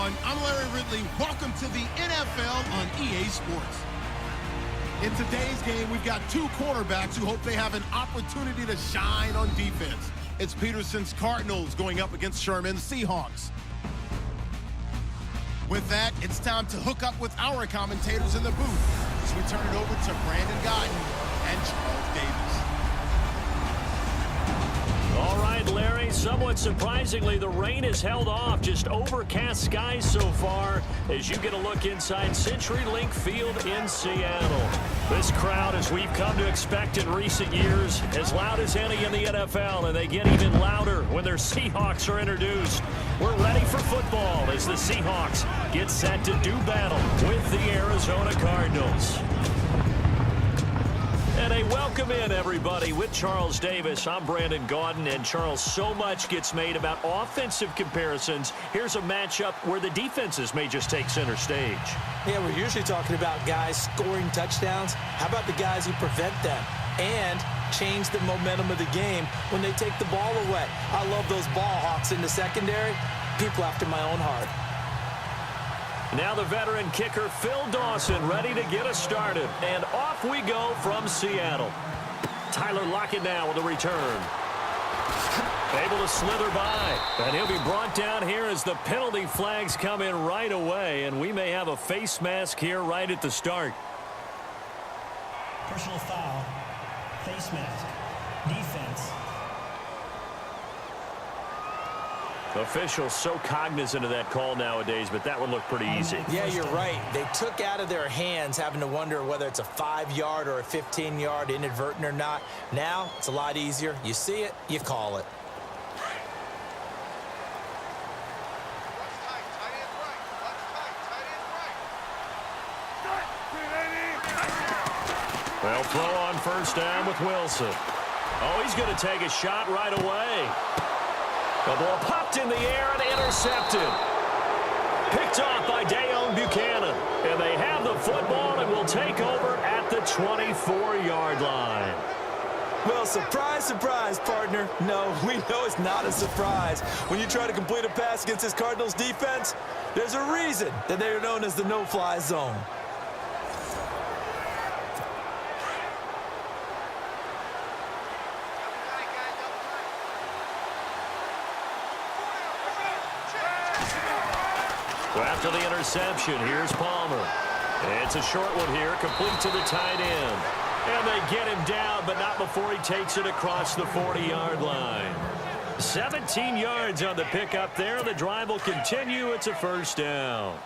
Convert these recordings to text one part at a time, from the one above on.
everyone. I'm Larry Ridley. Welcome to the NFL on EA Sports. In today's game, we've got two quarterbacks who hope they have an opportunity to shine on defense. It's Peterson's Cardinals going up against Sherman's Seahawks. With that, it's time to hook up with our commentators in the booth as we turn it over to Brandon Gaudin and Charles Davis. All right, Larry, somewhat surprisingly, the rain has held off. Just overcast skies so far as you get a look inside CenturyLink Field in Seattle. This crowd, as we've come to expect in recent years, as loud as any in the NFL, and they get even louder when their Seahawks are introduced. We're ready for football as the Seahawks get set to do battle with the Arizona Cardinals. And a welcome in, everybody, with Charles Davis. I'm Brandon Gaudin, and Charles, so much gets made about offensive comparisons. Here's a matchup where the defenses may just take center stage. Yeah, we're usually talking about guys scoring touchdowns. How about the guys who prevent them and change the momentum of the game when they take the ball away? I love those ball hawks in the secondary. People after my own heart. Now the veteran kicker, Phil Dawson, ready to get us started. And off we go from Seattle. Tyler Lockett now with a return. Able to slither by. And he'll be brought down here as the penalty flags come in right away. And we may have a face mask here right at the start. Personal foul. Face mask. Defense. Officials so cognizant of that call nowadays, but that would look pretty easy. Yeah, you're right. They took out of their hands having to wonder whether it's a 5-yard or a 15-yard, inadvertent or not. Now, it's a lot easier. You see it, you call it. Well, throw on first down with Wilson. Oh, he's going to take a shot right away. The ball popped in the air and intercepted. Picked off by Dayon Buchanan. And they have the football and will take over at the 24-yard line. Well, surprise, surprise, partner. No, we know it's not a surprise. When you try to complete a pass against this Cardinals defense, there's a reason that they are known as the no-fly zone. After the interception, here's Palmer. It's a short one here, complete to the tight end. And they get him down, but not before he takes it across the 40-yard line. 17 yards on the pickup there. The drive will continue. It's a first down.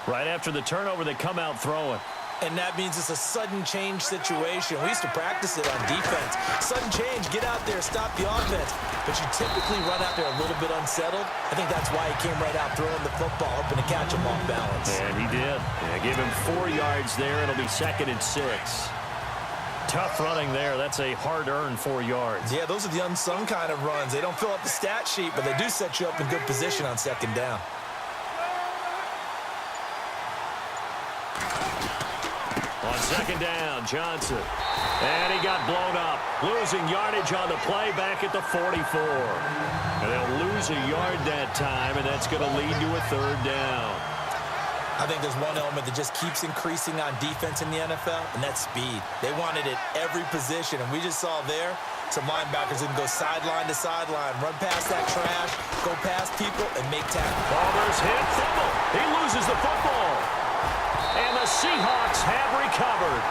Right after the turnover, they come out throwing. And that means it's a sudden change situation. We used to practice it on defense. Sudden change, get out there, stop the offense. But you typically run out there a little bit unsettled. I think that's why he came right out throwing the football, hoping to catch him off balance. And he did. Yeah, give him 4 yards there. It'll be 2nd and 6. Tough running there. That's a hard-earned 4 yards. Yeah, those are the unsung kind of runs. They don't fill up the stat sheet, but they do set you up in good position on 2nd down. On 2nd down, Johnson. And he got blown up. Losing yardage on the play back at the 44. And they'll lose a yard that time, and that's going to lead to a 3rd down. I think there's one element that just keeps increasing on defense in the NFL, and that's speed. They want it at every position, and we just saw there some linebackers that can go sideline to sideline, run past that trash, go past people, and make tackles. Palmer's hit, fumble. He loses the football. And the Seahawks have recovered.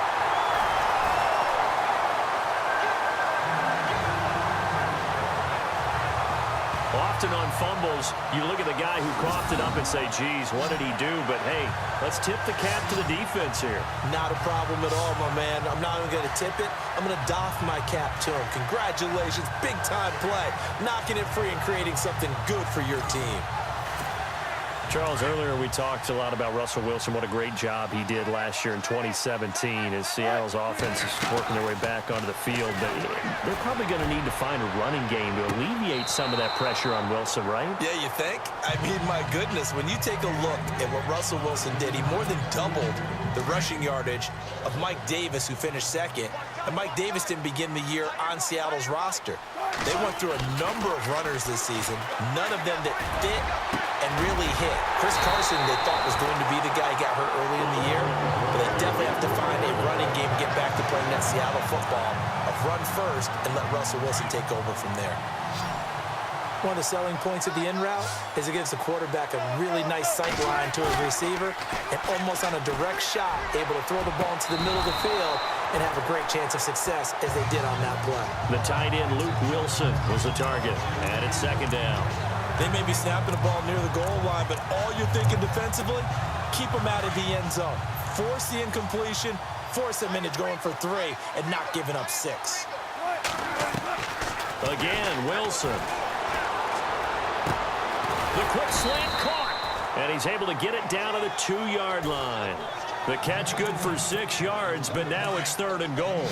Often on fumbles, you look at the guy who coughed it up and say, geez, what did he do? But, hey, let's tip the cap to the defense here. Not a problem at all, my man. I'm not even going to tip it. I'm going to doff my cap to him. Congratulations. Big-time play. Knocking it free and creating something good for your team. Charles, earlier we talked a lot about Russell Wilson, what a great job he did last year in 2017 as Seattle's offense is working their way back onto the field. But they're probably going to need to find a running game to alleviate some of that pressure on Wilson, right? Yeah, you think? I mean, my goodness, when you take a look at what Russell Wilson did, he more than doubled the rushing yardage of Mike Davis, who finished 2nd. And Mike Davis didn't begin the year on Seattle's roster. They went through a number of runners this season, none of them that fit and really hit. Chris Carson, they thought, was going to be the guy who got hurt early in the year, but they definitely have to find a running game to get back to playing that Seattle football of run first and let Russell Wilson take over from there. One of the selling points of the in route is it gives the quarterback a really nice sight line to his receiver and almost on a direct shot able to throw the ball into the middle of the field and have a great chance of success as they did on that play. The tight end Luke Wilson was the target, and it's second down. They may be snapping the ball near the goal line, but all you're thinking defensively, keep them out of the end zone. Force the incompletion, force them into going for 3 and not giving up 6. Again, Wilson. The quick slant caught, and he's able to get it down to the 2-yard line. The catch good for 6 yards, but now it's 3rd and goal.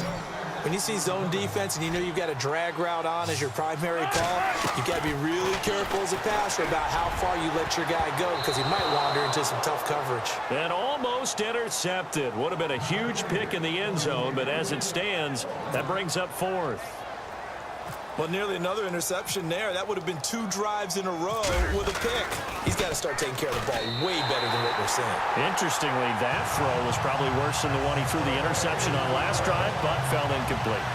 When you see zone defense and you know you've got a drag route on as your primary call, you've got to be really careful as a passer about how far you let your guy go because he might wander into some tough coverage. And almost intercepted. Would have been a huge pick in the end zone, but as it stands, that brings up 4th. Well, nearly another interception there. That would have been 2 drives in a row with a pick. He's got to start taking care of the ball way better than what we're seeing. Interestingly, that throw was probably worse than the one he threw the interception on last drive, but fell incomplete.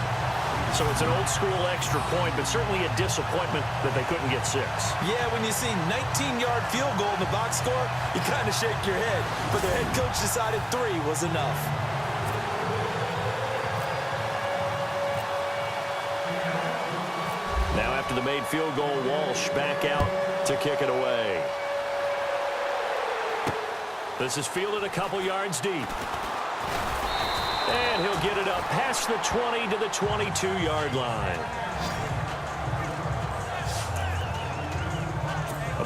So it's an old-school extra point, but certainly a disappointment that they couldn't get 6. Yeah, when you see 19-yard field goal in the box score, you kind of shake your head. But the head coach decided 3 was enough. Now after the made field goal, Walsh back out to kick it away. This is fielded a couple yards deep. And he'll get it up past the 20 to the 22-yard line.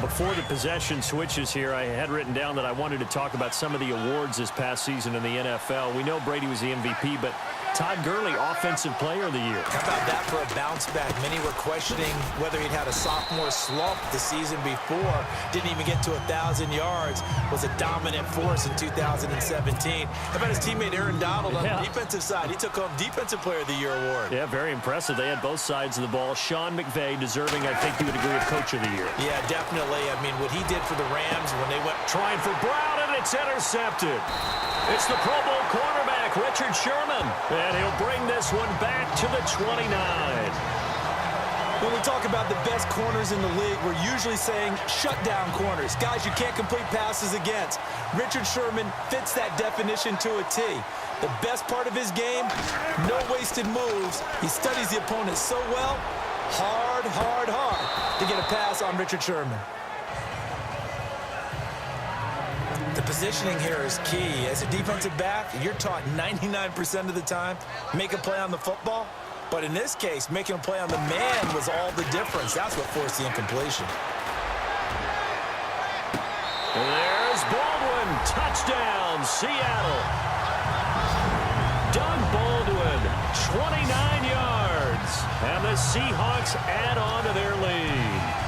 Before the possession switches here, I had written down that I wanted to talk about some of the awards this past season in the NFL. We know Brady was the MVP, but Todd Gurley, Offensive Player of the Year. How about that for a bounce back? Many were questioning whether he'd had a sophomore slump the season before. Didn't even get to 1,000 yards. Was a dominant force in 2017. How about his teammate Aaron Donald on the defensive side? He took home Defensive Player of the Year award. Yeah, very impressive. They had both sides of the ball. Sean McVay deserving, I think you would agree, of Coach of the Year. Yeah, definitely. I mean, what he did for the Rams when they went trying for Brown, and it's intercepted. It's the Pro Bowl cornerback, Richard Sherman, and he'll bring this one back to the 29. When we talk about the best corners in the league, we're usually saying shutdown corners, guys you can't complete passes against. Richard Sherman fits that definition to a T. The best part of his game, no wasted moves. He studies the opponent so well, hard to get a pass on Richard Sherman. The positioning here is key. As a defensive back, you're taught 99% of the time, make a play on the football. But in this case, making a play on the man was all the difference. That's what forced the incompletion. There's Baldwin. Touchdown, Seattle. Doug Baldwin, 29 yards. And the Seahawks add on to their lead.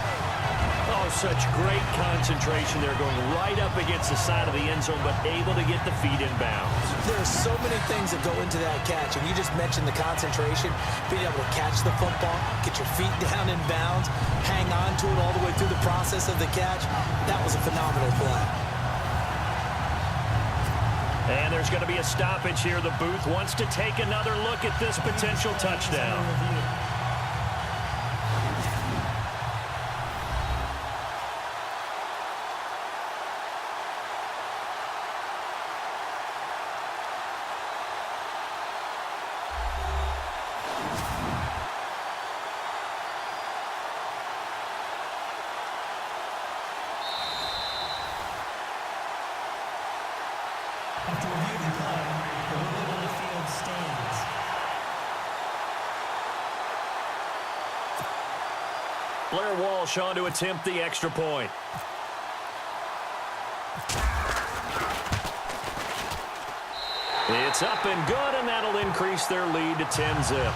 Oh, such great concentration. They're going right up against the side of the end zone, but able to get the feet in bounds. There are so many things that go into that catch, and you just mentioned the concentration, being able to catch the football, get your feet down in bounds, hang on to it all the way through the process of the catch. That was a phenomenal play. And there's going to be a stoppage here. The booth wants to take another look at this potential touchdown. After reviewing the play, the ruling on the field stands. Blair Walsh on to attempt the extra point. It's up and good, and that'll increase their lead to 10-zip.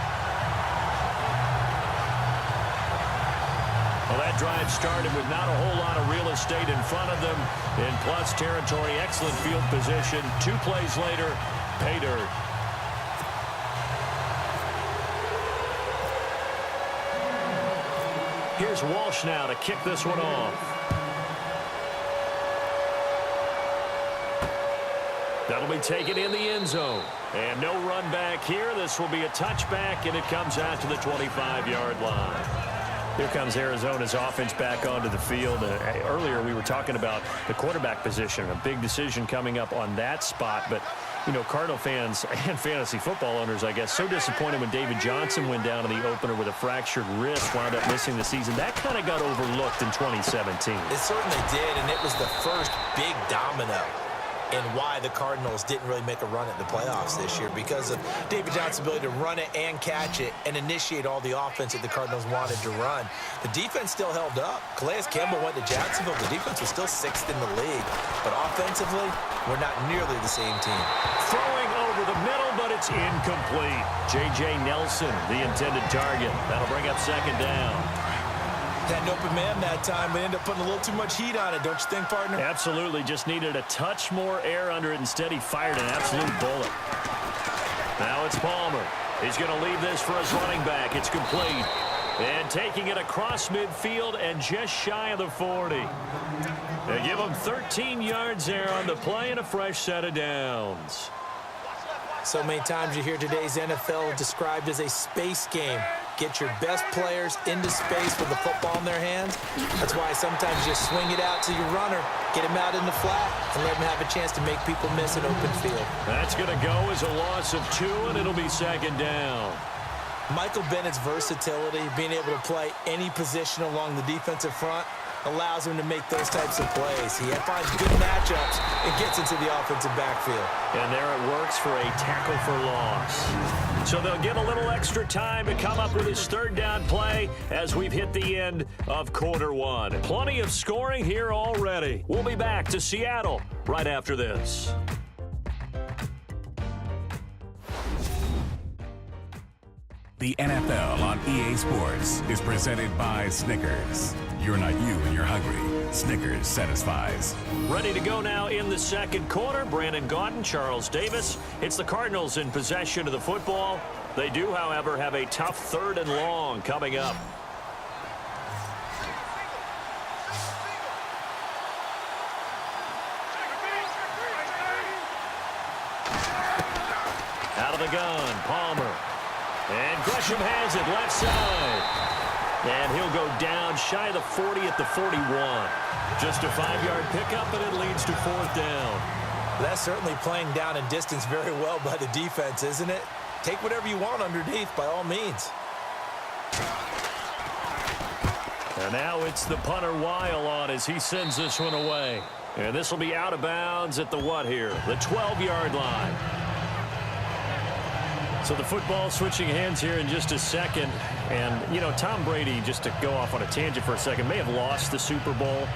Well, that drive started with not a whole lot of real estate in front of them. In plus territory, excellent field position. 2 plays later, pay dirt. Here's Walsh now to kick this one off. That'll be taken in the end zone. And no run back here. This will be a touchback, and it comes out to the 25-yard line. Here comes Arizona's offense back onto the field. Earlier we were talking about the quarterback position, a big decision coming up on that spot. But, you know, Cardinal fans and fantasy football owners, I guess, so disappointed when David Johnson went down in the opener with a fractured wrist, wound up missing the season. That kind of got overlooked in 2017. It certainly did, and it was the first big domino in why the Cardinals didn't really make a run at the playoffs this year, because of David Johnson's ability to run it and catch it and initiate all the offense that the Cardinals wanted to run. The defense still held up. Calais Campbell went to Jacksonville. The defense was still 6th in the league. But offensively, we're not nearly the same team. Throwing over the middle, but it's incomplete. J.J. Nelson, the intended target. That'll bring up second down. Had an open man that time, but ended up putting a little too much heat on it, don't you think, partner? Absolutely. Just needed a touch more air under it. Instead, he fired an absolute bullet. Now it's Palmer. He's going to leave this for his running back. It's complete. And taking it across midfield and just shy of the 40. They give him 13 yards there on the play and a fresh set of downs. So many times you hear today's NFL described as a space game. Get your best players into space with the football in their hands. That's why sometimes you swing it out to your runner, get him out in the flat, and let him have a chance to make people miss an open field. That's going to go as a loss of 2, and it'll be second down. Michael Bennett's versatility, being able to play any position along the defensive front, allows him to make those types of plays. He finds good matchups and gets into the offensive backfield. And there it works for a tackle for loss. So they'll get a little extra time to come up with his third down play as we've hit the end of quarter 1. Plenty of scoring here already. We'll be back to Seattle right after this. The NFL on EA Sports is presented by Snickers. You're not you when you're hungry. Snickers satisfies. Ready to go now in the second quarter. Brandon Gaudin, Charles Davis. It's the Cardinals in possession of the football. They do, however, have a tough 3rd and long coming up. Out of the gun, Palmer. And Gresham has it left side. And he'll go down shy of the 40 at the 41. Just a 5-yard pickup, and it leads to 4th down. That's certainly playing down and distance very well by the defense, isn't it? Take whatever you want underneath, by all means. And now it's the punter Weil on as he sends this one away. And this will be out of bounds at the what here? The 12-yard line. So the football switching hands here in just a second. And, you know, Tom Brady, just to go off on a tangent for a second, may have lost the Super Bowl.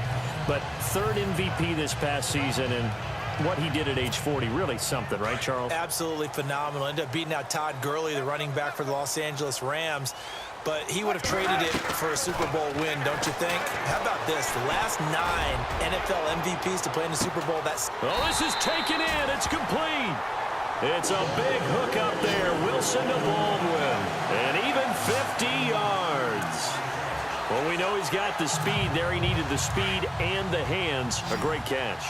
But 3rd MVP this past season, and what he did at age 40, really something, right, Charles? Absolutely phenomenal. Ended up beating out Todd Gurley, the running back for the Los Angeles Rams. But he would have traded it for a Super Bowl win, don't you think? How about this? The last 9 NFL MVPs to play in the Super Bowl. Oh, this is taken in. It's complete. It's a big hook up there. Wilson to Baldwin. And even 50 yards. Well, we know he's got the speed there. He needed the speed and the hands. A great catch.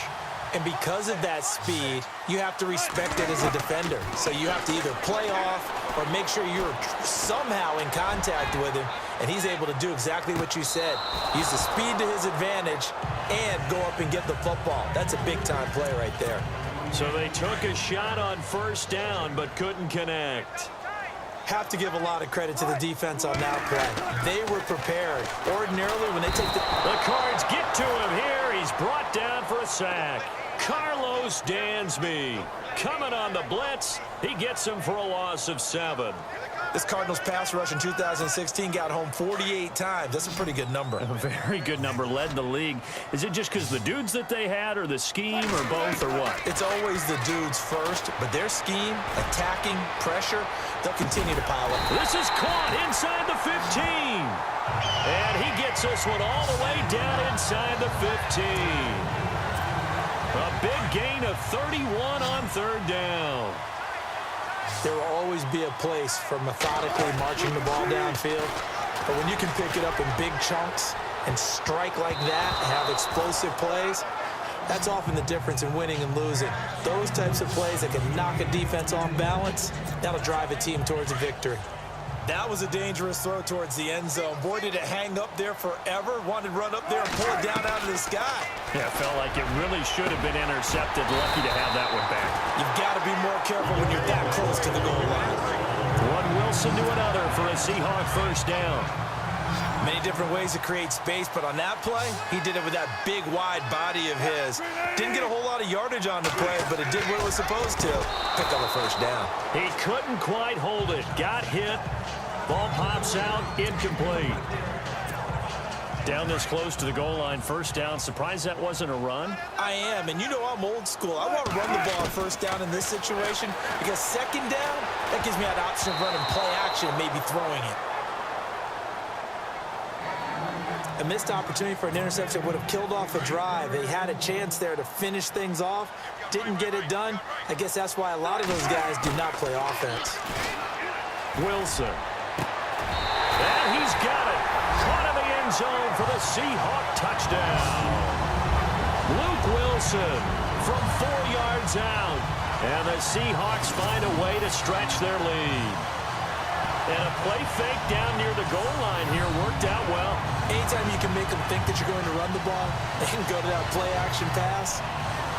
And because of that speed, you have to respect it as a defender. So you have to either play off or make sure you're somehow in contact with him. And he's able to do exactly what you said. Use the speed to his advantage and go up and get the football. That's a big-time play right there. So they took a shot on 1st down but couldn't connect. Have to give a lot of credit to the defense on that play. They were prepared. Ordinarily, when they take the Cards get to him here. He's brought down for a sack. Carlos Dansby coming on the blitz. He gets him for a loss of 7. This Cardinals pass rush in 2016 got home 48 times. That's a pretty good number. A very good number. Led the league. Is it just because the dudes that they had or the scheme or both or what? It's always the dudes first, but their scheme, attacking, pressure, they'll continue to pile up. This is caught inside the 15. And he gets this one all the way down inside the 15. A big gain of 31 on 3rd down. There will always be a place for methodically marching the ball downfield. But when you can pick it up in big chunks and strike like that and have explosive plays, That's often the difference in winning and losing. Those types of plays that can knock a defense off balance, that'll drive a team towards a victory. That was a dangerous throw towards the end zone. Boy, did it hang up there forever. Wanted to run up there and pull it down out of the sky. Yeah, it felt like it really should have been intercepted. Lucky to have that one back. You've got to be more careful when you're that close to the goal line. One Wilson to another for a Seahawk first down. Many different ways to create space, but on that play, he did it with that big, wide body of his. Didn't get a whole lot of yardage on the play, but it did what it was supposed to. Picked up a first down. He couldn't quite hold it. Got hit. Ball pops out. Incomplete. Down this close to the goal line. First down. Surprised that wasn't a run? I am, and you know I'm old school. I want to run the ball first down in this situation because second down, that gives me that option of running play action and maybe throwing it. A missed opportunity for an interception would have killed off a drive. They had a chance there to finish things off. Didn't get it done. I guess that's why a lot of those guys do not play offense. Wilson. And he's got it. Caught in the end zone for the Seahawk touchdown. Luke Wilson from 4 yards out. And the Seahawks find a way to stretch their lead. And a play fake down near the goal line here worked out well. Anytime you can make them think that you're going to run the ball and go to that play action pass,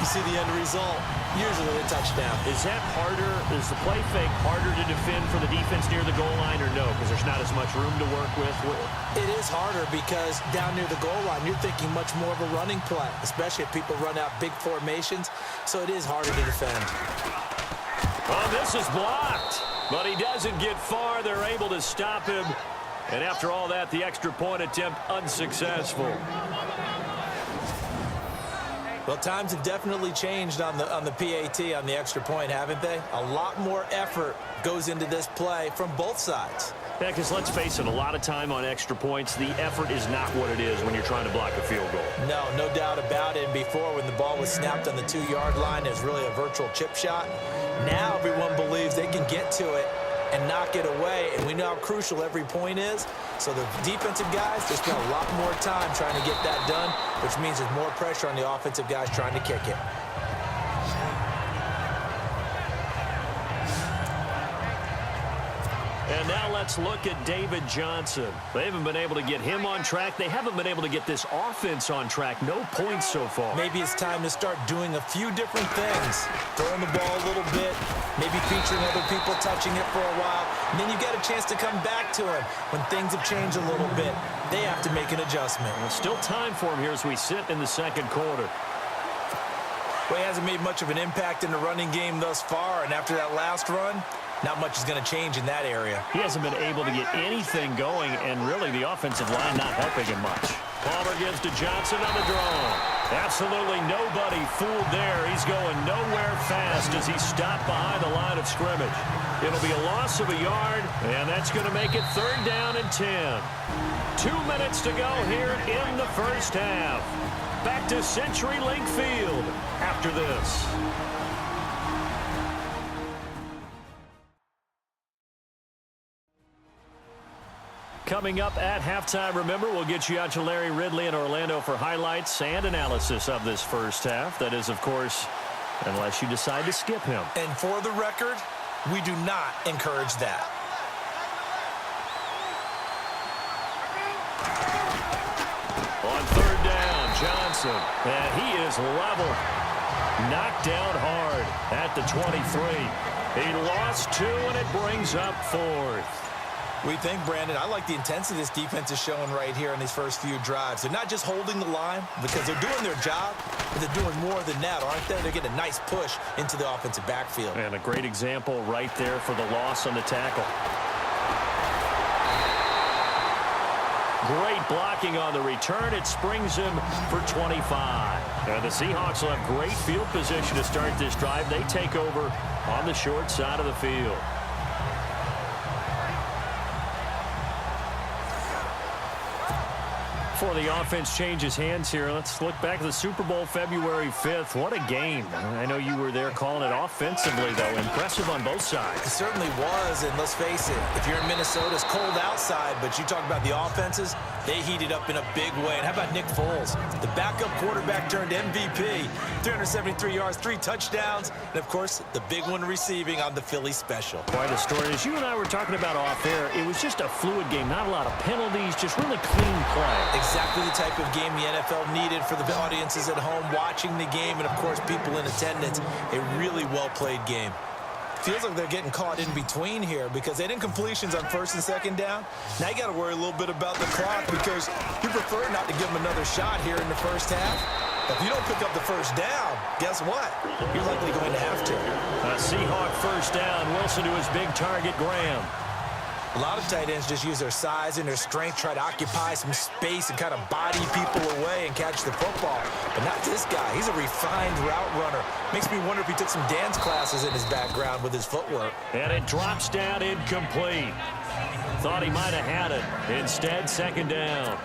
you see the end result, usually a touchdown. Is that harder? Is the play fake harder to defend for the defense near the goal line or no? Because there's not as much room to work with? It is harder because down near the goal line, you're thinking much more of a running play, especially if people run out big formations. So it is harder to defend. Oh, this is blocked. But he doesn't get far. They're able to stop him. And after all that, the extra point attempt unsuccessful. Well, times have definitely changed on the PAT, on the extra point, haven't they? A lot more effort goes into this play from both sides. Yeah, because let's face it, a lot of time on extra points, the effort is not what it is when you're trying to block a field goal. No doubt about it. And before, when the ball was snapped on the 2-yard line, it was really a virtual chip shot. Now everyone believes they can get to it and knock it away, and we know how crucial every point is. So the defensive guys, they spend a lot more time trying to get that done, which means there's more pressure on the offensive guys trying to kick it. And now let's look at David Johnson. They haven't been able to get him on track. They haven't been able to get this offense on track. No points so far. Maybe it's time to start doing a few different things. Throwing the ball a little bit, maybe featuring other people touching it for a while. And then you get a chance to come back to him when things have changed a little bit. They have to make an adjustment. Well, still time for him here as we sit in the second quarter. Well, he hasn't made much of an impact in the running game thus far, and after that last run, not much is going to change in that area. He hasn't been able to get anything going, and really the offensive line not helping him much. Palmer gives to Johnson on the draw. Absolutely nobody fooled there. He's going nowhere fast as he's stopped behind the line of scrimmage. It'll be a loss of a yard, and that's going to make it 3rd down and 10. 2 minutes to go here in the first half. Back to CenturyLink Field after this. Coming up at halftime, remember, we'll get you out to Larry Ridley in Orlando for highlights and analysis of this first half. That is, of course, unless you decide to skip him. And for the record, we do not encourage that. On 3rd down, Johnson, and he is level. Knocked down hard at the 23. He lost 2, and it brings up 4th. We think, Brandon, I like the intensity this defense is showing right here in these first few drives. They're not just holding the line because they're doing their job, but they're doing more than that, aren't they? They're getting a nice push into the offensive backfield. And a great example right there for the loss on the tackle. Great blocking on the return. It springs him for 25. And the Seahawks will have great field position to start this drive. They take over on the short side of the field. Before the offense changes hands here, let's look back at the Super Bowl February 5th. What a game. I know you were there calling it offensively, though. Impressive on both sides. It certainly was, and let's face it, if you're in Minnesota, it's cold outside, but you talk about the offenses, They heated up in a big way. And how about Nick Foles? The backup quarterback turned MVP. 373 yards, 3 touchdowns. And, of course, the big one receiving on the Philly special. Quite a story. As you and I were talking about off air, it was just a fluid game. Not a lot of penalties, just really clean play. Exactly the type of game the NFL needed for the audiences at home watching the game and, of course, people in attendance. A really well-played game. Feels like they're getting caught in between here because they didn't completions on 1st and 2nd down. Now you got to worry a little bit about the clock because you prefer not to give them another shot here in the first half. If you don't pick up the first down, guess what? You're likely going to have to. A Seahawk first down. Wilson to his big target, Graham. A lot of tight ends just use their size and their strength, try to occupy some space and kind of body people away and catch the football. But not this guy. He's a refined route runner. Makes me wonder if he took some dance classes in his background with his footwork. And it drops down incomplete. Thought he might have had it. Instead, 2nd down.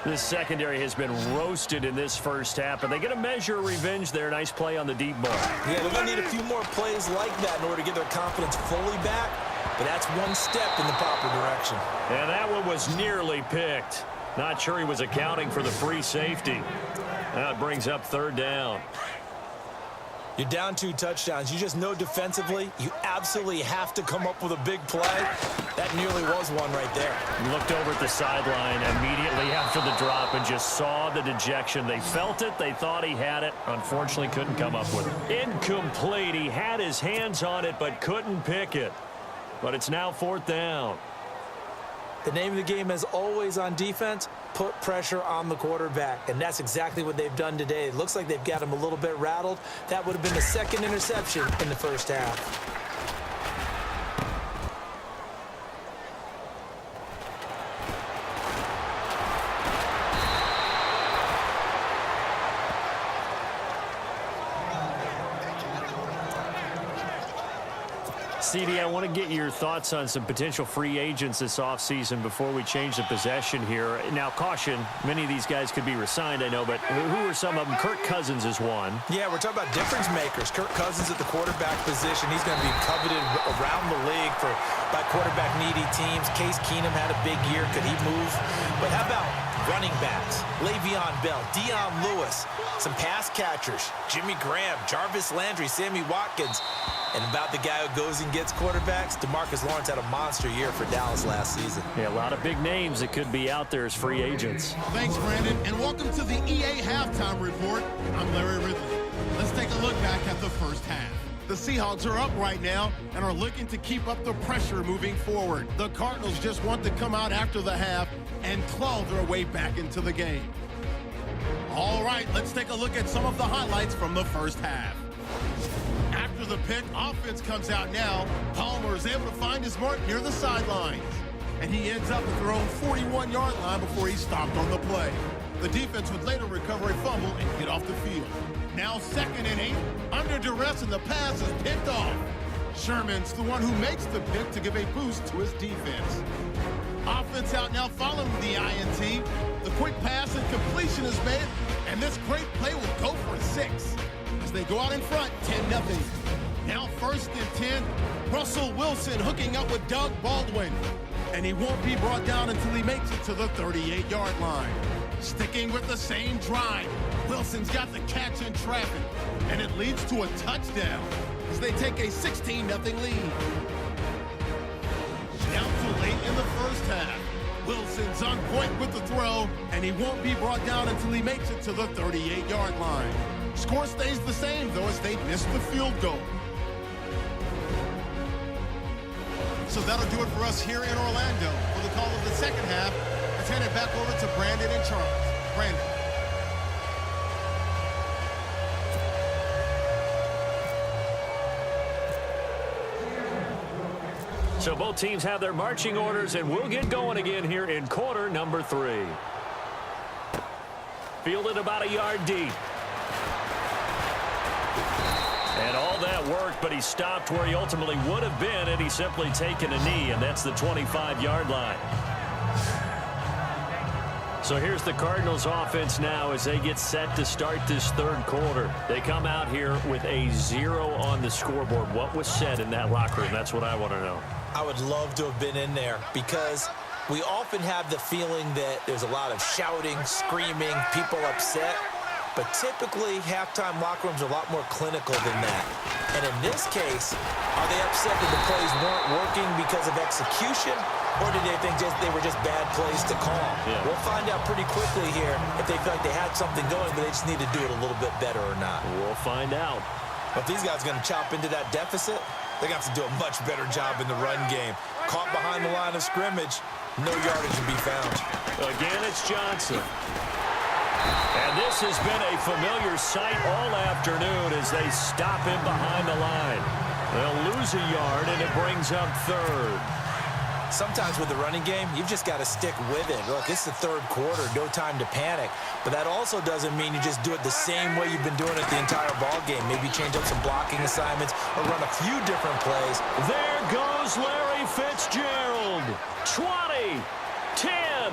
This secondary has been roasted in this first half, but they get a measure of revenge there. Nice play on the deep ball. Yeah, they're going to need a few more plays like that in order to get their confidence fully back. But that's one step in the proper direction. And that one was nearly picked. Not sure he was accounting for the free safety. That brings up 3rd down. You're down 2 touchdowns. You just know defensively you absolutely have to come up with a big play. That nearly was one right there. Looked over at the sideline immediately after the drop and just saw the dejection. They felt it. They thought he had it. Unfortunately, couldn't come up with it. Incomplete. He had his hands on it but couldn't pick it. But it's now 4th down. The name of the game, as always on defense, put pressure on the quarterback. And that's exactly what they've done today. It looks like they've got him a little bit rattled. That would have been the 2nd interception in the first half. CD, I want to get your thoughts on some potential free agents this offseason before we change the possession here. Now, caution, many of these guys could be re-signed, I know, but who are some of them? Kirk Cousins is one. Yeah, we're talking about difference makers. Kirk Cousins at the quarterback position. He's going to be coveted around the league by quarterback-needy teams. Case Keenum had a big year. Could he move? But how about running backs? Le'Veon Bell, Dion Lewis, some pass catchers, Jimmy Graham, Jarvis Landry, Sammy Watkins. And about the guy who goes and gets quarterbacks, DeMarcus Lawrence had a monster year for Dallas last season. Yeah, a lot of big names that could be out there as free agents. Thanks, Brandon, and welcome to the EA Halftime Report. I'm Larry Ridley. Let's take a look back at the first half. The Seahawks are up right now and are looking to keep up the pressure moving forward. The Cardinals just want to come out after the half and claw their way back into the game. All right, let's take a look at some of the highlights from the first half. After the pick, offense comes out now. Palmer is able to find his mark near the sidelines. And he ends up at their own 41-yard line before he's stopped on the play. The defense would later recover a fumble and get off the field. Now 2nd and 8. Under duress, and the pass is picked off. Sherman's the one who makes the pick to give a boost to his defense. Offense out now following the INT. The quick pass and completion is made, and this great play will go for a 6. As they go out in front, 10-0. Now 1st and 10. Russell Wilson hooking up with Doug Baldwin. And he won't be brought down until he makes it to the 38-yard line. Sticking with the same drive, Wilson's got the catch in traffic, and it leads to a touchdown as they take a 16-0 lead. Now too late in the first half. Wilson's on point with the throw, and he won't be brought down until he makes it to the 38-yard line. Score stays the same, though, as they miss the field goal. So that'll do it for us here in Orlando. For the call of the second half, let's hand it back over to Brandon and Charles. Brandon. So both teams have their marching orders, and we'll get going again here in quarter number 3. Fielded about a yard deep. And all that worked, but he stopped where he ultimately would have been had he simply taken a knee, and that's the 25-yard line. So here's the Cardinals offense now as they get set to start this third quarter. They come out here with a 0 on the scoreboard. What was said in that locker room? That's what I want to know. I would love to have been in there because We often have the feeling that there's a lot of shouting, screaming, people upset. But typically, halftime locker rooms are a lot more clinical than that. And in this case, are they upset that the plays weren't working because of execution? Or did they think they were just bad plays to call? Yeah. We'll find out pretty quickly here if they feel like they had something going, but they just need to do it a little bit better or not. We'll find out. But if these guys are going to chop into that deficit, they're going to have to do a much better job in the run game. Caught behind the line of scrimmage, no yardage to be found. Again, it's Johnson. And this has been a familiar sight all afternoon as they stop him behind the line. They'll lose a yard, and it brings up third. Sometimes with the running game, you've just got to stick with it. Look, it's the third quarter, no time to panic. But that also doesn't mean you just do it the same way you've been doing it the entire ball game. Maybe change up some blocking assignments or run a few different plays. There goes Larry Fitzgerald. 20, 10,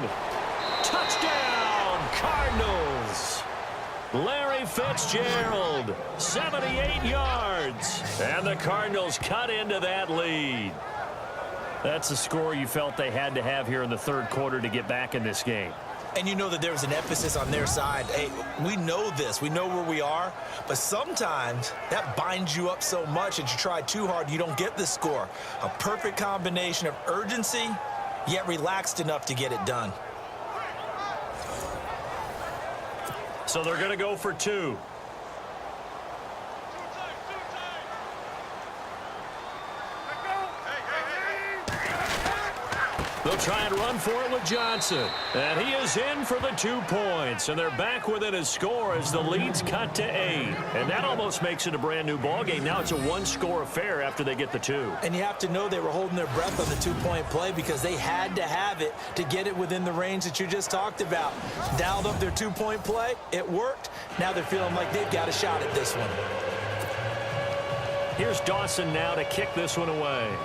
touchdown, Cardinals. Larry Fitzgerald, 78 yards. And the Cardinals cut into that lead. That's the score you felt they had to have here in the third quarter to get back in this game. And you know that there was an emphasis on their side. Hey, we know this. We know where we are. But sometimes that binds you up so much that you try too hard, you don't get the score. A perfect combination of urgency, yet relaxed enough to get it done. So they're going to go for two. They'll try and run for it with Johnson. And he is in for the 2 points. And they're back within a score as the lead's cut to 8. And that almost makes it a brand new ball game. Now it's a one-score affair after they get the 2. And you have to know they were holding their breath on the 2-point play because they had to have it to get it within the range that you just talked about. Dialed up their 2-point play. It worked. Now they're feeling like they've got a shot at this one. Here's Dawson now to kick this one away.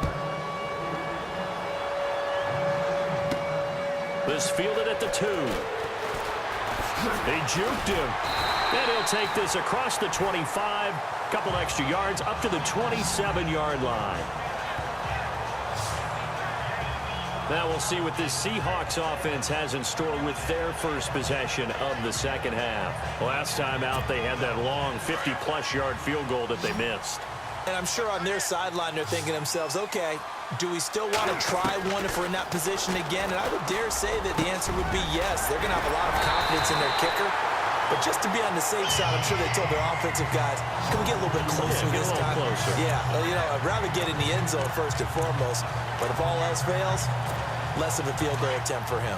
This fielded at the 2. They juked him. And he'll take this across the 25. Couple extra yards up to the 27-yard line. Now we'll see what this Seahawks offense has in store with their first possession of the second half. Last time out, they had that long 50-plus yard field goal that they missed. And I'm sure on their sideline they're thinking to themselves, okay, do we still want to try one if we're in that position again? And I would dare say that the answer would be yes. They're going to have a lot of confidence in their kicker. But just to be on the safe side, I'm sure they told their offensive guys, can we get a little bit closer this time? Closer. Yeah, well, you know, I'd rather get in the end zone first and foremost. But if all else fails, less of a field goal attempt for him.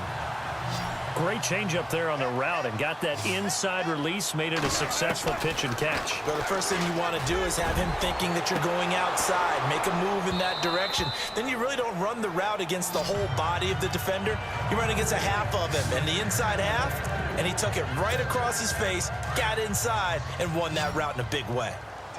Great change up there on the route and got that inside release, made it a successful pitch and catch. Well, the first thing you want to do is have him thinking that you're going outside, make a move in that direction. Then you really don't run the route against the whole body of the defender. You run against a half of him, and the inside half, and he took it right across his face, got inside, and won that route in a big way.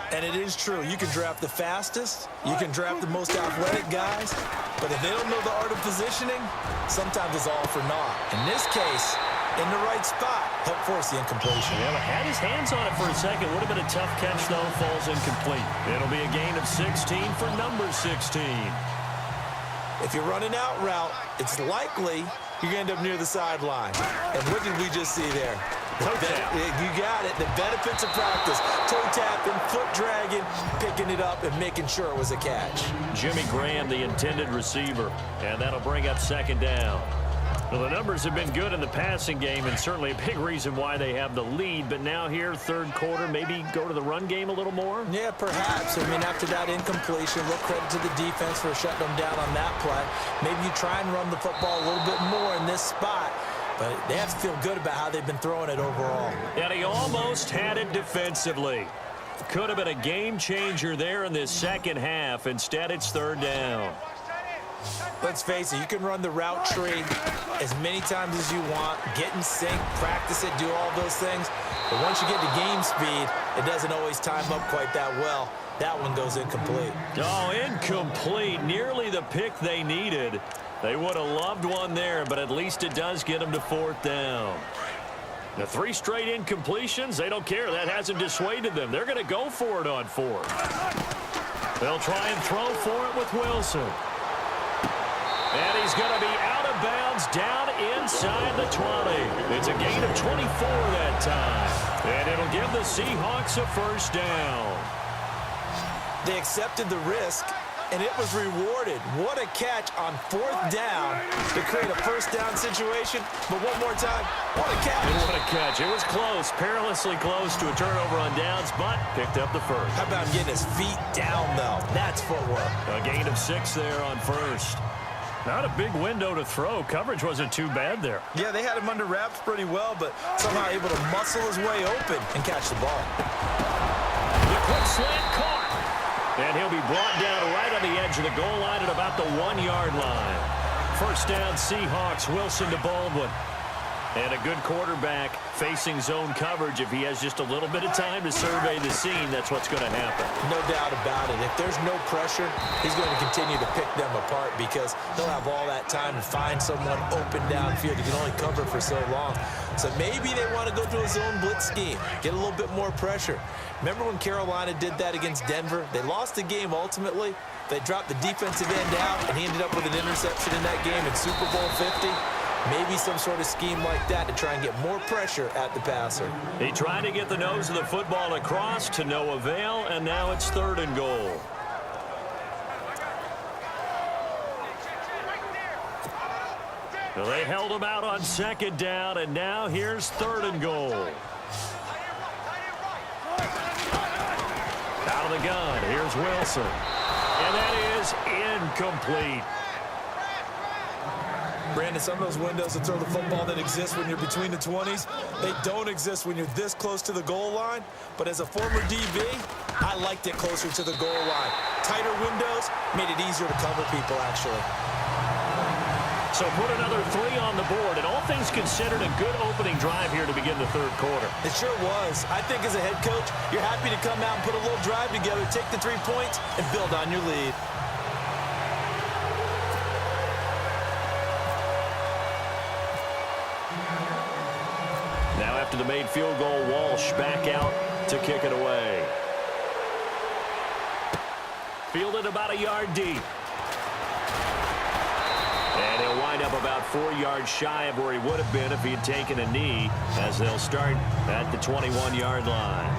And it is true. You can draft the fastest. You can draft the most athletic guys. But if they don't know the art of positioning, sometimes it's all for naught. In this case, in the right spot, helped force the incompletion. Yeah, had his hands on it for a second. Would have been a tough catch, though. Falls incomplete. It'll be a gain of 16 for number 16. If you're running out route, it's likely you're going to end up near the sideline. And what did we just see there? You got it. The benefits of practice. Toe tapping, foot dragging, picking it up, and making sure it was a catch. Jimmy Graham, the intended receiver. And that'll bring up second down. Well, the numbers have been good in the passing game, and certainly a big reason why they have the lead. But now here, third quarter, maybe go to the run game a little more? Yeah, perhaps. I mean, after that incompletion, a little credit to the defense for shutting them down on that play. Maybe you try and run the football a little bit more in this spot. But they have to feel good about how they've been throwing it overall. And he almost had it defensively. Could have been a game changer there in this second half. Instead, it's third down. Let's face it, you can run the route tree as many times as you want, get in sync, practice it, do all those things. But once you get to game speed, it doesn't always time up quite that well. That one goes incomplete. Oh, incomplete. Nearly the pick they needed. They would have loved one there, but at least it does get them to fourth down. The 3 straight incompletions, they don't care. That hasn't dissuaded them. They're going to go for it on fourth. They'll try and throw for it with Wilson. And he's going to be out of bounds Brings down inside the 20. It's a gain of 24 that time. And it'll give the Seahawks a first down. They accepted the risk, and it was rewarded. What a catch on 4th down to create a first down situation. But one more time, what a catch. And what a catch. It was close, perilously close to a turnover on downs, but picked up the first. How about him getting his feet down, though? That's footwork. A gain of 6 there on first. Not a big window to throw. Coverage wasn't too bad there. Yeah, they had him under wraps pretty well, but somehow able to muscle his way open and catch the ball. The quick slant caught. And he'll be brought down right on the edge of the goal line at about the 1-yard line. First down, Seahawks. Wilson to Baldwin. And a good quarterback facing zone coverage. If he has just a little bit of time to survey the scene, that's what's going to happen. No doubt about it. If there's no pressure, he's going to continue to pick them apart because he'll have all that time to find someone open downfield. He can only cover for so long. So maybe they want to go to a zone blitz scheme, get a little bit more pressure. Remember when Carolina did that against Denver? They lost the game ultimately. They dropped the defensive end out, and he ended up with an interception in that game in Super Bowl 50. Maybe some sort of scheme like that to try and get more pressure at the passer. He tried to get the nose of the football across to no avail, and now it's 3rd and goal. Well, they held him out on 2nd down, and now here's 3rd and goal. Out of the gun, here's Wilson. And that is incomplete. Brandon, some of those windows to throw the football that exist when you're between the 20s, they don't exist when you're this close to the goal line. But as a former DB, I liked it closer to the goal line. Tighter windows made it easier to cover people, actually. So put another 3 on the board, and all things considered, a good opening drive here to begin the 3rd quarter. It sure was. I think as a head coach, you're happy to come out and put a little drive together, take the 3 points, and build on your lead. Now after the made field goal, Walsh back out to kick it away. Fielded about a yard deep. And he'll wind up about 4 yards shy of where he would have been if he had taken a knee, as they'll start at the 21-yard line.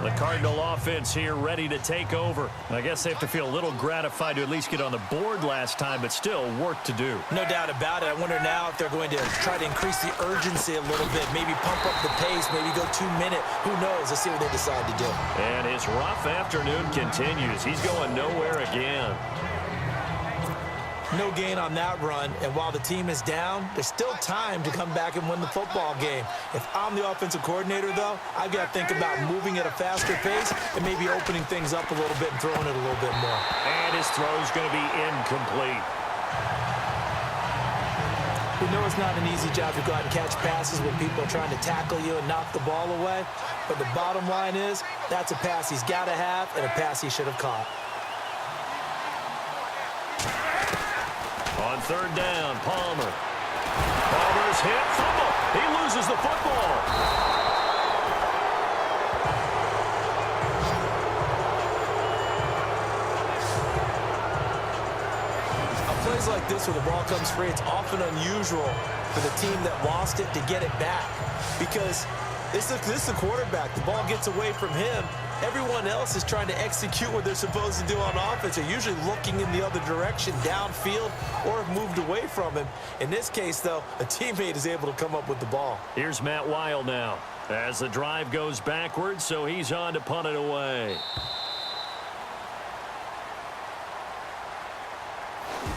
The Cardinal offense here ready to take over. I guess they have to feel a little gratified to at least get on the board last time, but still work to do. No doubt about it. I wonder now if they're going to try to increase the urgency a little bit, maybe pump up the pace, maybe go 2-minute. Who knows? Let's see what they decide to do. And his rough afternoon continues. He's going nowhere again. No gain on that run, and while the team is down, there's still time to come back and win the football game. If I'm the offensive coordinator, though, I've got to think about moving at a faster pace and maybe opening things up a little bit and throwing it a little bit more. And his throw's going to be incomplete. We know it's not an easy job to go out and catch passes when people are trying to tackle you and knock the ball away, but the bottom line is that's a pass he's got to have and a pass he should have caught. On 3rd down, Palmer. Palmer's hit, fumble. He loses the football. On plays like this where the ball comes free, it's often unusual for the team that lost it to get it back because this is the quarterback. The ball gets away from him. Everyone else is trying to execute what they're supposed to do on offense. They're usually looking in the other direction, downfield, or have moved away from him. In this case, though, a teammate is able to come up with the ball. Here's Matt Weil now as the drive goes backwards, so he's on to punt it away.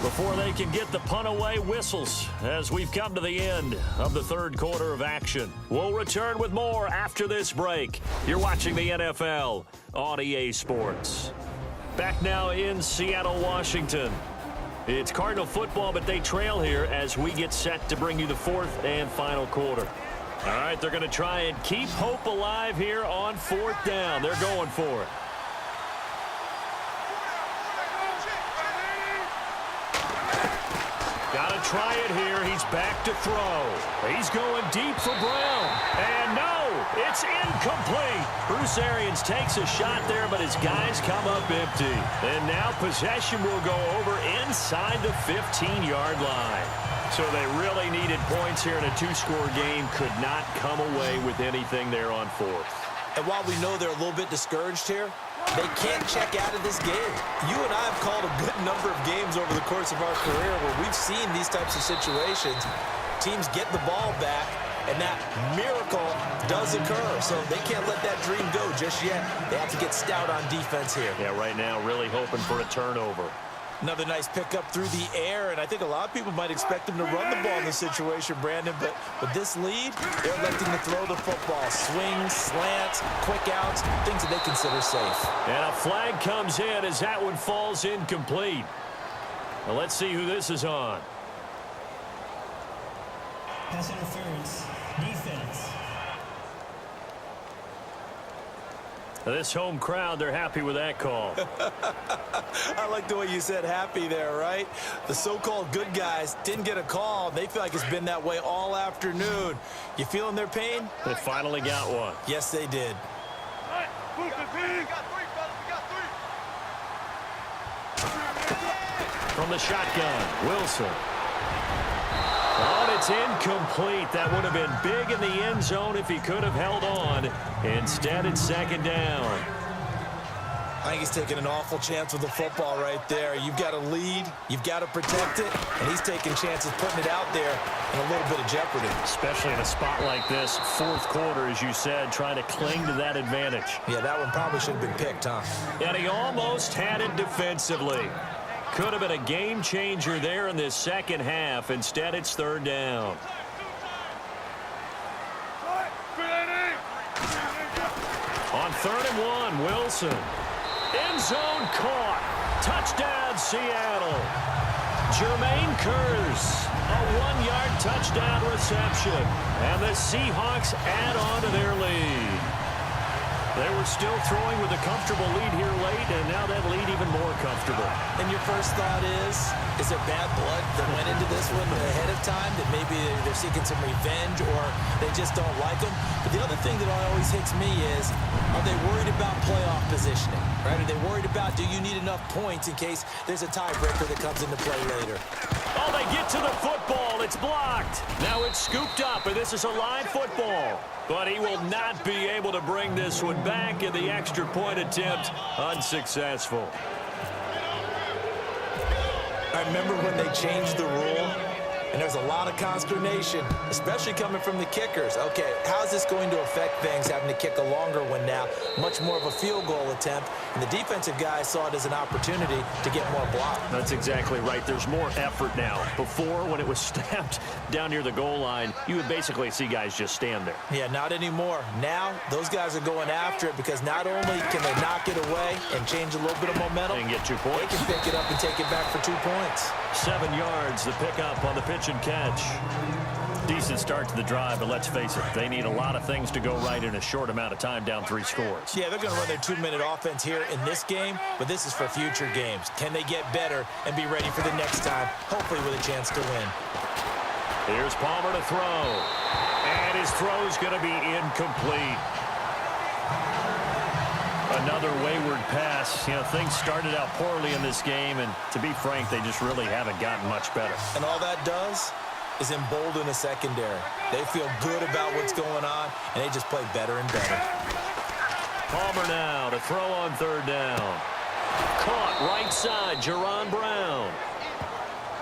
Before they can get the punt away, whistles as we've come to the end of the 3rd quarter of action. We'll return with more after this break. You're watching the NFL on EA Sports. Back now in Seattle, Washington. It's Cardinal football, but they trail here as we get set to bring you the 4th and final quarter. All right, they're going to try and keep hope alive here on 4th down. They're going for it. Got to try it here. He's back to throw. He's going deep for Brown. And no, it's incomplete. Bruce Arians takes a shot there, but his guys come up empty. And now possession will go over inside the 15-yard line. So they really needed points here in a two-score game. Could not come away with anything there on fourth. And while we know they're a little bit discouraged here, they can't check out of this game. You and I have called a good number of games over the course of our career where we've seen these types of situations. Teams get the ball back, and that miracle does occur. So they can't let that dream go just yet. They have to get stout on defense here. Yeah, right now really hoping for a turnover. Another nice pickup through the air, and I think a lot of people might expect them to run the ball in this situation, Brandon, but with this lead, they're electing to throw the football. Swings, slants, quick outs, things that they consider safe. And a flag comes in as that one falls incomplete. Well, let's see who this is on. Pass interference. Defense. This home crowd, they're happy with that call. I like the way you said happy there, right? The so-called good guys didn't get a call. They feel like it's been that way all afternoon. You feeling their pain? They finally got one. Yes, they did. From the shotgun, Wilson. Oh, it's incomplete. That would have been big in the end zone if he could have held on. Instead, it's second down. I think he's taking an awful chance with the football right there. You've got to lead, you've got to protect it, and he's taking chances putting it out there in a little bit of jeopardy. Especially in a spot like this, fourth quarter, as you said, trying to cling to that advantage. Yeah, that one probably should have been picked, huh? And he almost had it defensively. Could have been a game changer there in this second half. Instead, it's third down. On 3rd and 1, Wilson. End zone caught. Touchdown, Seattle. Jermaine Kearse, a 1-yard touchdown reception. And the Seahawks add on to their lead. They were still throwing with a comfortable lead here late, and now that lead even more comfortable. And your first thought is there bad blood that went into this one ahead of time, that maybe they're seeking some revenge or they just don't like them? But the other thing that always hits me is, are they worried about playoff positioning? Right? Are they worried about, do you need enough points in case there's a tiebreaker that comes into play later? Oh, they get to the football. It's blocked. Now it's scooped up, and this is a live football. But he will not be able to bring this one back, in the extra point attempt unsuccessful. I remember when they changed the rule, and there's a lot of consternation, especially coming from the kickers. Okay, how's this going to affect things, having to kick a longer one now, much more of a field goal attempt, and the defensive guys saw it as an opportunity to get more block. That's exactly right. There's more effort now. Before, when it was snapped down near the goal line, you would basically see guys just stand there. Yeah, not anymore. Now, those guys are going after it because not only can they knock it away and change a little bit of momentum, And get 2 points. they can pick it up and take it back for 2 points. 7 yards, the pickup on the pitch and catch. Decent start to the drive, but let's face it, they need a lot of things to go right in a short amount of time, down 3 scores. Yeah, they're going to run their 2-minute offense here in this game, but this is for future games. Can they get better and be ready for the next time, hopefully with a chance to win? Here's Palmer to throw. And his throw's going to be incomplete. Another wayward pass. You know, things started out poorly in this game, and to be frank, they just really haven't gotten much better. And all that does is embolden a secondary. They feel good about what's going on, and they just play better and better. Palmer now to throw on 3rd down. Caught right side, Jerron Brown.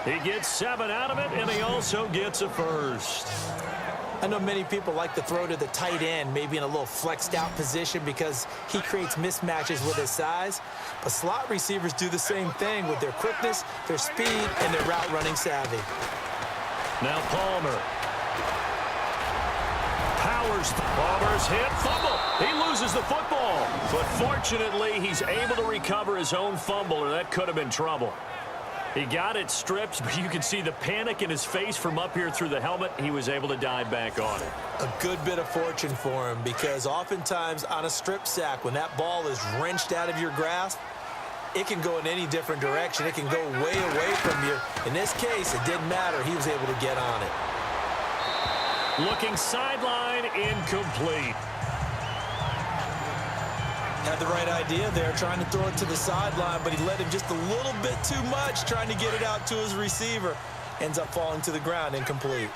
He gets 7 out of it, and he also gets a first. I know many people like to throw to the tight end, maybe in a little flexed out position because he creates mismatches with his size. But slot receivers do the same thing with their quickness, their speed, and their route running savvy. Now Palmer. Powers. Palmer's hit. Fumble. He loses the football. But fortunately, he's able to recover his own fumble, or that could have been trouble. He got it stripped, but you can see the panic in his face from up here through the helmet. He was able to dive back on it. A good bit of fortune for him because oftentimes on a strip sack, when that ball is wrenched out of your grasp, it can go in any different direction. It can go way away from you. In this case, it didn't matter. He was able to get on it. Looking sideline, incomplete. Had the right idea there, trying to throw it to the sideline, but he let him just a little bit too much, trying to get it out to his receiver. ends up falling to the ground, incomplete.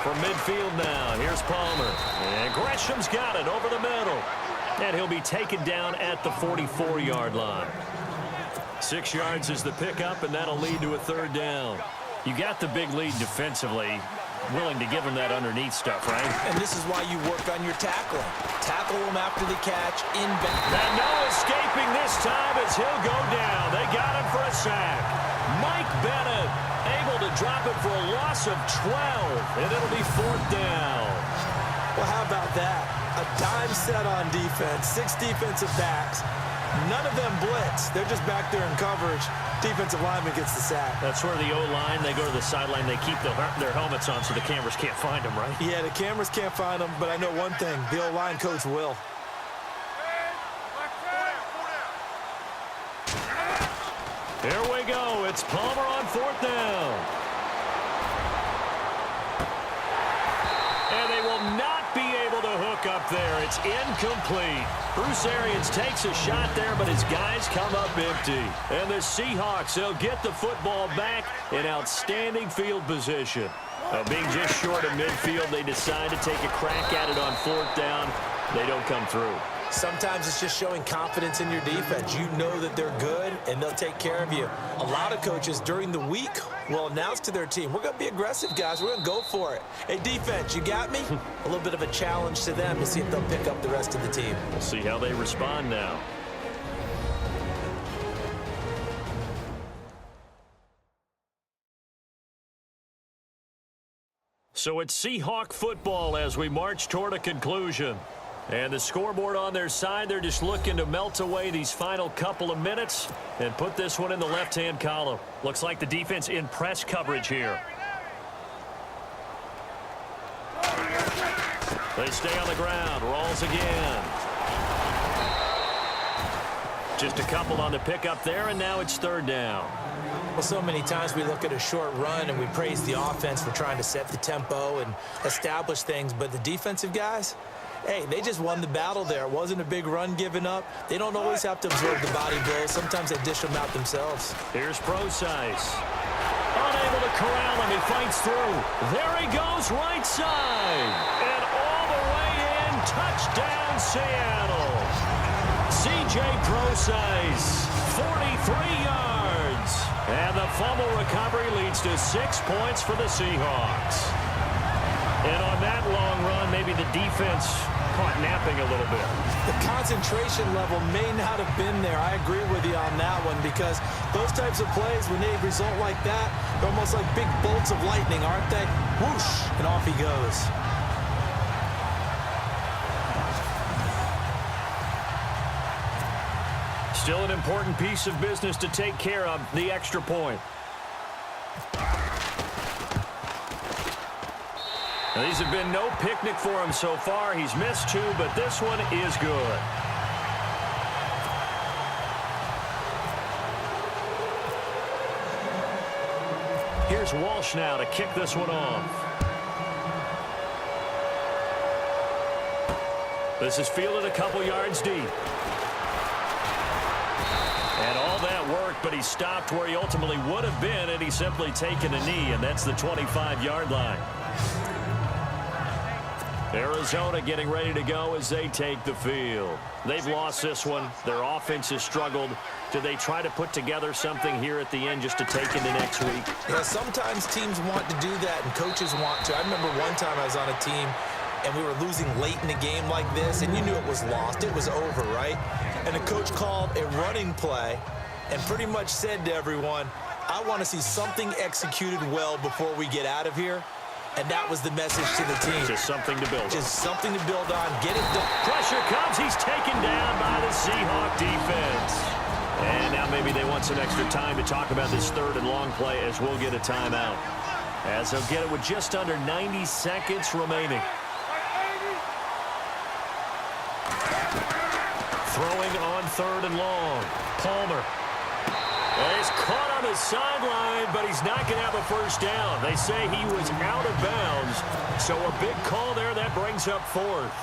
From midfield now, here's Palmer. And Gresham's got it over the middle. And he'll be taken down at the 44-yard line. 6 yards is the pickup, and that'll lead to a third down. You got the big lead defensively. Willing to give him that underneath stuff, right? And this is why you work on your tackling. Tackle him after the catch, inbound. And no escaping this time as he'll go down. They got him for a sack. Mike Bennett able to drop it for a loss of 12, and it'll be fourth down. Well, how about that? A dime set on defense, 6 defensive backs. None of them blitz. They're just back there in coverage. Defensive lineman gets the sack. That's where the O-line, they go to the sideline, they keep their helmets on so the cameras can't find them, right? Yeah, the cameras can't find them, but I know one thing. The O-line coach will. Here we go. It's Palmer on fourth down. And they will not be able to hook up there. It's incomplete. Bruce Arians takes a shot there, but his guys come up empty. And the Seahawks, they'll get the football back in outstanding field position. Being just short of midfield, they decide to take a crack at it on fourth down. They don't come through. Sometimes it's just showing confidence in your defense. You know that they're good, and they'll take care of you. A lot of coaches during the week will announce to their team, we're going to be aggressive, guys. We're going to go for it. Hey, defense, you got me? A little bit of a challenge to them to see if they'll pick up the rest of the team. We'll see how they respond now. So it's Seahawk football as we march toward a conclusion. And the scoreboard on their side, they're just looking to melt away these final couple of minutes and put this one in the left-hand column. Looks like the defense in press coverage here. They stay on the ground. Rolls again. Just a couple on the pickup there, and now it's third down. Well, so many times we look at a short run and we praise the offense for trying to set the tempo and establish things, but the defensive guys, hey, they just won the battle there. It wasn't a big run given up. They don't always have to absorb the body blows. Sometimes they dish them out themselves. Here's Procise. Unable to corral him. He fights through. There he goes, right side. And all the way in. Touchdown, Seattle. C.J. Procise, 43 yards. And the fumble recovery leads to 6 points for the Seahawks. And on that long run, maybe the defense caught napping a little bit. The concentration level may not have been there. I agree with you on that one because those types of plays, when they result like that, they're almost like big bolts of lightning, aren't they? Whoosh, and off he goes. Still an important piece of business to take care of, the extra point. Now, these have been no picnic for him so far. He's missed 2, but this one is good. Here's Walsh now to kick this one off. This is fielded a couple yards deep. And all that work, but he stopped where he ultimately would have been, and he's simply taken a knee, and that's the 25-yard line. Arizona getting ready to go as they take the field. They've lost this one. Their offense has struggled. Do they try to put together something here at the end just to take into next week? Yeah, sometimes teams want to do that, and coaches want to. I remember one time I was on a team, and we were losing late in a game like this, and you knew it was lost. It was over, right? And the coach called a running play and pretty much said to everyone, I want to see something executed well before we get out of here. And that was the message to the team. Just something to build on. Just something to build on. Get it done. Pressure comes. He's taken down by the Seahawk defense. And now maybe they want some extra time to talk about this third and long play as we'll get a timeout. As they'll get it with just under 90 seconds remaining. Throwing on third and long. Palmer. He's caught on the sideline, but he's not going to have a first down. They say he was out of bounds. So a big call there that brings up fourth.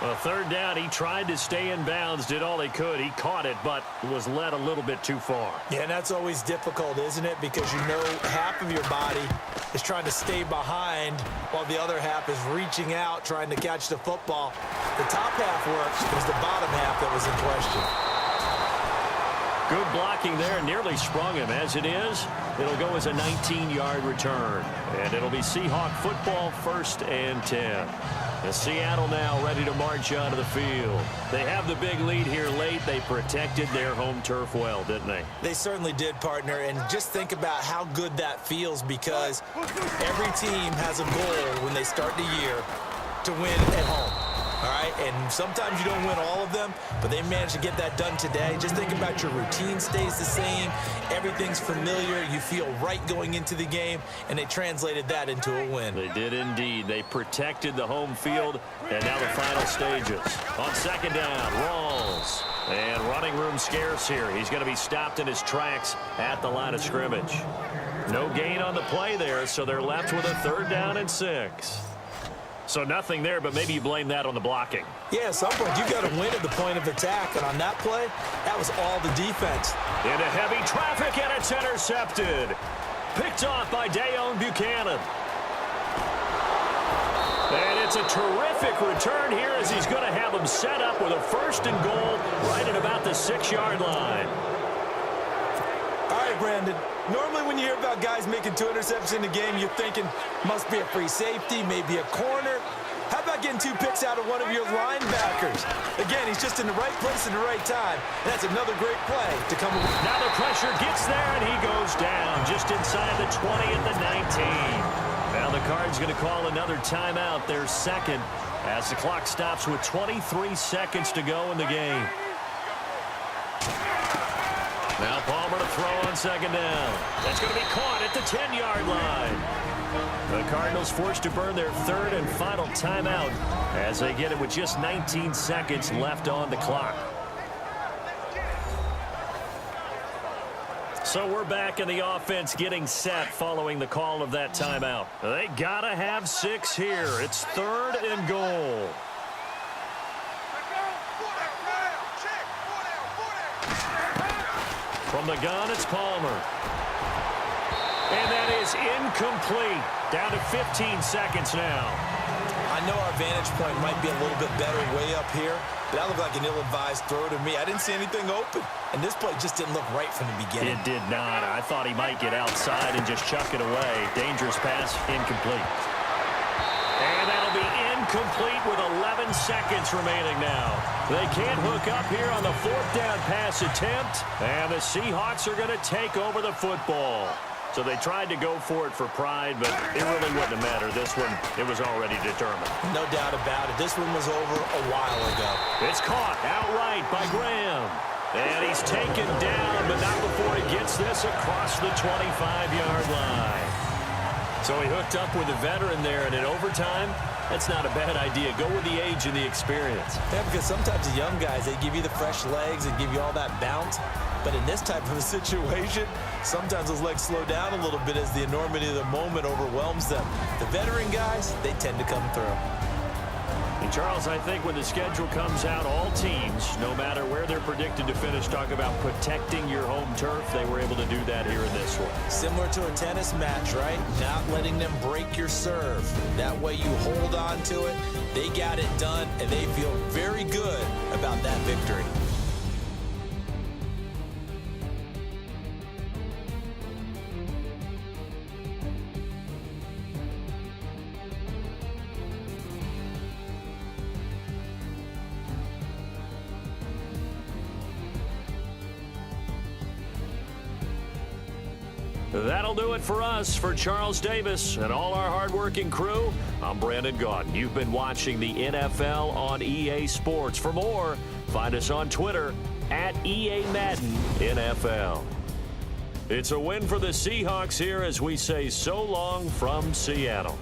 Well, third down, he tried to stay in bounds, did all he could. He caught it, but was led a little bit too far. Yeah, and that's always difficult, isn't it? Because you know half of your body is trying to stay behind while the other half is reaching out, trying to catch the football. The top half works. It was the bottom half that was in question. Good blocking there, nearly sprung him. As it is, it'll go as a 19-yard return. And it'll be Seahawk football, 1st and 10. And Seattle now ready to march onto the field. They have the big lead here late. They protected their home turf well, didn't they? They certainly did, partner. And just think about how good that feels, because every team has a goal when they start the year to win at home. All right, and sometimes you don't win all of them, but they managed to get that done today. Just think about your routine stays the same. Everything's familiar. You feel right going into the game, and they translated that into a win. They did indeed. They protected the home field, and now the final stages. On 2nd down, Rawls. And running room scarce here. He's going to be stopped in his tracks at the line of scrimmage. No gain on the play there, so they're left with a 3rd down and 6. So nothing there, but maybe you blame that on the blocking. Yeah, at some point, you've got to win at the point of attack. And on that play, that was all the defense. Into heavy traffic, and it's intercepted. Picked off by Dayon Buchanan. And it's a terrific return here, as he's going to have him set up with a 1st and goal right at about the 6-yard line. All right, Brandon. Normally when you hear about guys making 2 interceptions in the game, you're thinking must be a free safety, maybe a corner. How about getting 2 picks out of one of your linebackers? Again, he's just in the right place at the right time. And that's another great play to come away. Now the pressure gets there, and he goes down just inside the 20 at the 19. Now the Cards going to call another timeout, their 2nd, as the clock stops with 23 seconds to go in the game. Now Palmer to throw on 2nd down. That's going to be caught at the 10-yard line. The Cardinals forced to burn their 3rd and final timeout as they get it with just 19 seconds left on the clock. So we're back in the offense getting set following the call of that timeout. They got to have 6 here. It's 3rd and goal. From the gun, it's Palmer. And that is incomplete. Down to 15 seconds now. I know our vantage point might be a little bit better way up here, but that looked like an ill-advised throw to me. I didn't see anything open, and this play just didn't look right from the beginning. It did not. I thought he might get outside and just chuck it away. Dangerous pass, incomplete. And that'll be incomplete with 11 seconds remaining now. They can't hook up here on the 4th down pass attempt, and the Seahawks are going to take over the football. So they tried to go for it for pride, but it really wouldn't have mattered. This one, it was already determined. No doubt about it. This one was over a while ago. It's caught outright by Graham. And he's taken down, but not before he gets this across the 25-yard line. So he hooked up with a veteran there, and in overtime, that's not a bad idea. Go with the age and the experience. Yeah, because sometimes the young guys, they give you the fresh legs and give you all that bounce. But in this type of a situation, sometimes those legs slow down a little bit as the enormity of the moment overwhelms them. The veteran guys, they tend to come through. And Charles, I think when the schedule comes out, all teams, no matter where they're predicted to finish, talk about protecting your home turf. They were able to do that here in this one. Similar to a tennis match, right? Not letting them break your serve. That way you hold on to it. They got it done, and they feel very good about that victory. That'll do it for us. For Charles Davis and all our hardworking crew, I'm Brandon Gaudin. You've been watching the NFL on EA Sports. For more, find us on Twitter at EA Madden NFL. It's a win for the Seahawks here as we say so long from Seattle.